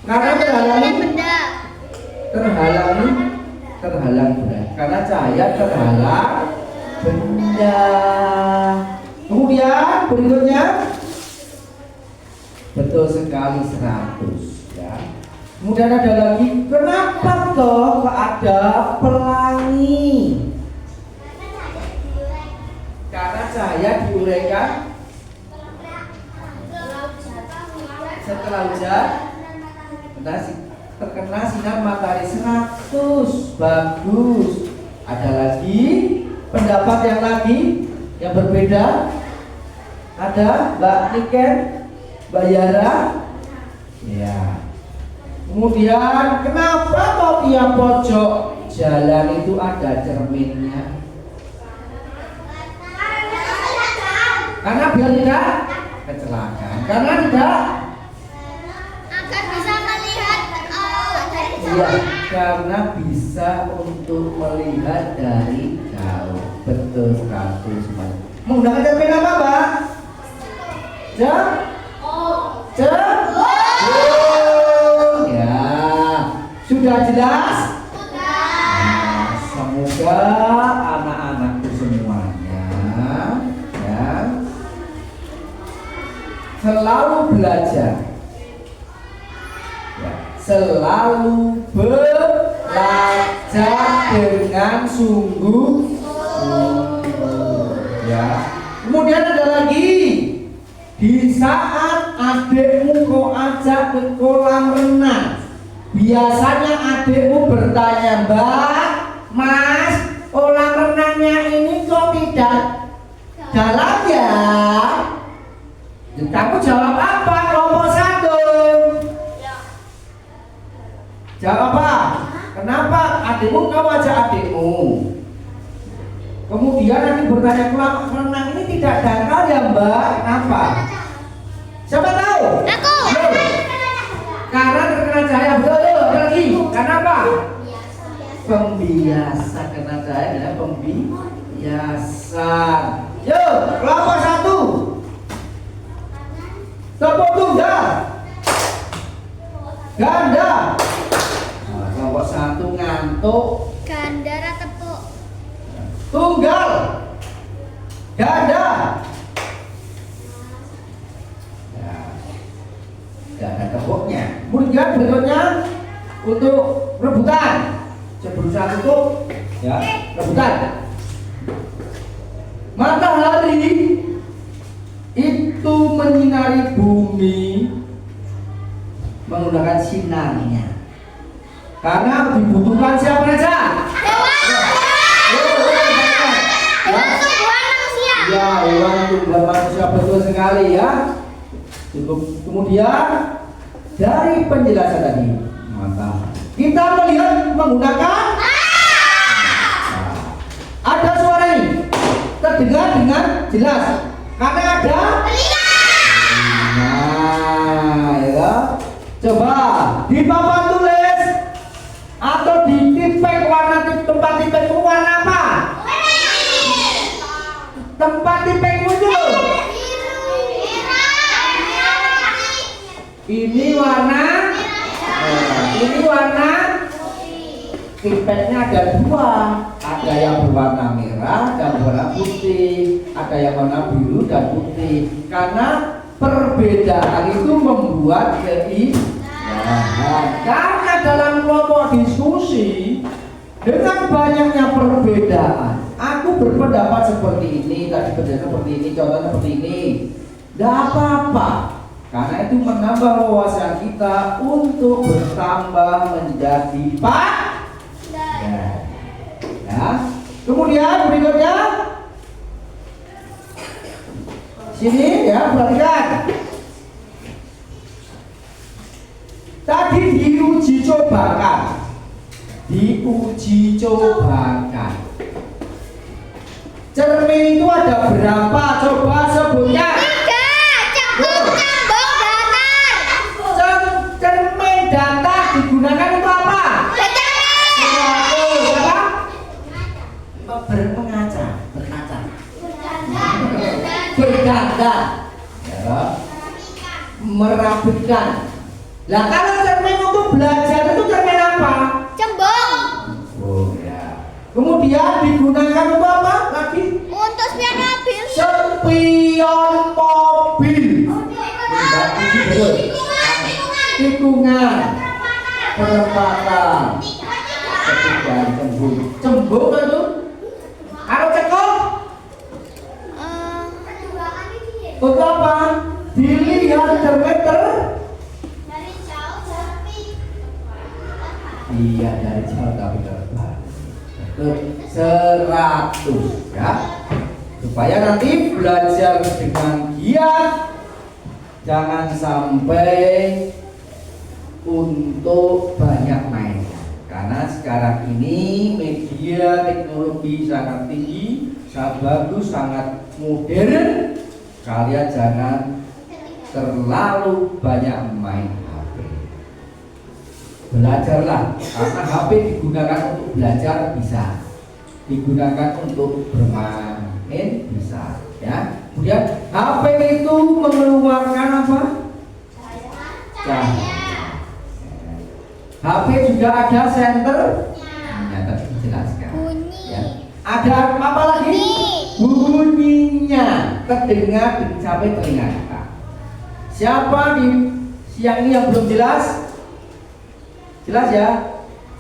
Karena terhalangi benda. Terhalang benda. Karena cahaya terhalang benda. Kemudian berikutnya betul sekali 100 ya. Kemudian ada lagi, kenapa toh ada pelangi? Karena cahaya diuraikan setelah hujan terkena sinar matahari 100. Bagus. Ada lagi pendapat yang lagi yang berbeda? Ada Mbak Niken, Mbak Yara? Ya. Kemudian kenapa kok tiap pojok jalan itu ada cerminnya? Karena biar tidak kecelakaan. Karena tidak Agar bisa melihat iya, karena bisa untuk melihat dari jauh. Betul sekali semuanya. Menggunakan cermin apa, Mbak? Ya, sudah jelas? Nah, semoga anak-anakku semuanya ya selalu belajar, ya, selalu belajar dengan sungguh-sungguh, ya. Kemudian ada lagi, di saat adikmu kau ajak ke kolam renang, biasanya adikmu bertanya, Mbak, Mas, pertanyaannya ini kok tidak dalam ya? Kamu jawab apa? Kelompok 1. Jawab apa? Kenapa adikmu kau ajak adikmu? Kemudian nanti bertanya kolam renang ini tidak dangkal ya Mbak? Kenapa? Siapa tahu? Aku. Karena terkena cahaya, betul lagi. Kenapa? Pembiasa, kena cahaya adalah pembiasan. Yuk, kelompok 1. Tepuk tunggal. Ganda. Nah, kelompok 1 ngantuk. Ganda ra tepuk. Tunggal. Ganda. Ya. Gak ada tepuknya. Kemudian berikutnya untuk rebutan. Saya berusaha untuk ya, rebutan. Matahari itu menyinari bumi menggunakan sinarnya. Karena dibutuhkan siapa saja? Hewan tumbuhan manusia. Ya, hewan tumbuhan manusia, betul sekali ya. Cukup. Kemudian dari penjelasan tadi, mata kita melihat menggunakan ada suara ini terdengar dengan jelas karena ada nah ya. Coba di papan tulis atau di tipek warna tempat tipekmu warna apa? Tempat tipekmu itu loh. Ini warna ini warna tipeknya ada 2, ada yang berwarna merah dan berwarna putih, ada yang warna biru dan putih. Karena perbedaan itu membuat keindahan. Karena dalam kelompok diskusi dengan banyaknya perbedaan, aku berpendapat seperti ini, tadi penjelasan seperti ini, contohnya seperti ini. Tidak apa-apa. Karena itu menambah wawasan kita untuk bertambah menjadi ya. Kemudian berikutnya sini ya, perhatikan. Tadi diuji cobakan. Cermin itu ada berapa? Coba sebutnya. Cermin datar digunakan untuk apa? Berkaca. Berganda. Ya. Merapikan. Lah kalau cermin untuk belajar itu cermin apa? Cembung. Oh ya. Kemudian digunakan untuk apa? Lagi? Untuk spion mobil. Spion mobil. Tikungan. Perempatan. Ketigaan cembung. Cembung itu? Karo cekok? Untuk apa? Dilihat termeter. Dari jauh tapi Iya, dari jauh tapi terbang. 100 ya. Supaya nanti belajar dengan giat. Jangan sampai untuk banyak main. Karena sekarang ini media teknologi sangat tinggi, sangat bagus, sangat modern. Kalian jangan terlalu banyak main HP. Belajarlah, karena HP digunakan untuk belajar bisa, digunakan untuk bermain bisa, ya. Kemudian HP itu mengeluarkan apa? Cahaya. HP juga ada senter, tadi dijelaskan. bunyi. Ya. Ada apa lagi? Bunyinya terdengar sampai telinga kita. Siapa di siang ini yang belum jelas? Jelas ya?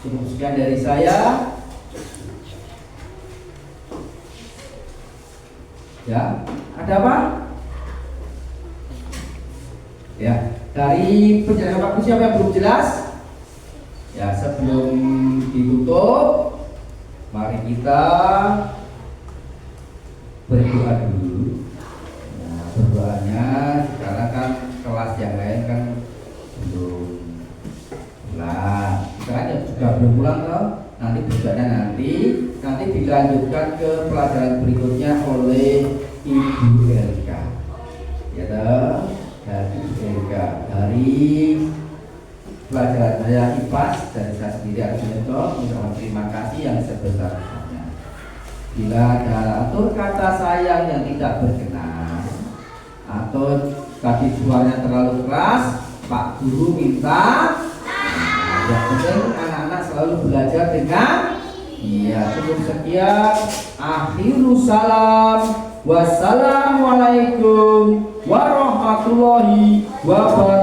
Cukup sekian dari saya. Ya, ada apa? Ya, dari penjelasan Pak Gus, siapa yang belum jelas? Ya, sebelum ditutup, mari kita berdoa dulu. Nah, berdoanya sekarang kan kelas yang lain kan belum pulang, sekarang juga belum pulang toh. Nanti berdoanya nanti dilanjutkan ke pelajaran berikutnya oleh Ibu Erika, ya toh, dari Ibu Erika dari pelajaran saya IPAS, dari saya sendiri Arjunto mengucapkan terima kasih yang sebesar-besarnya. Bila ada atur kata sayang yang tidak berkenan atau tadi suaranya terlalu keras, Pak Guru minta yang penting anak-anak selalu belajar dengan cukup sekian. Akhirus salam. Wassalamualaikum warahmatullahi wabarakatuh.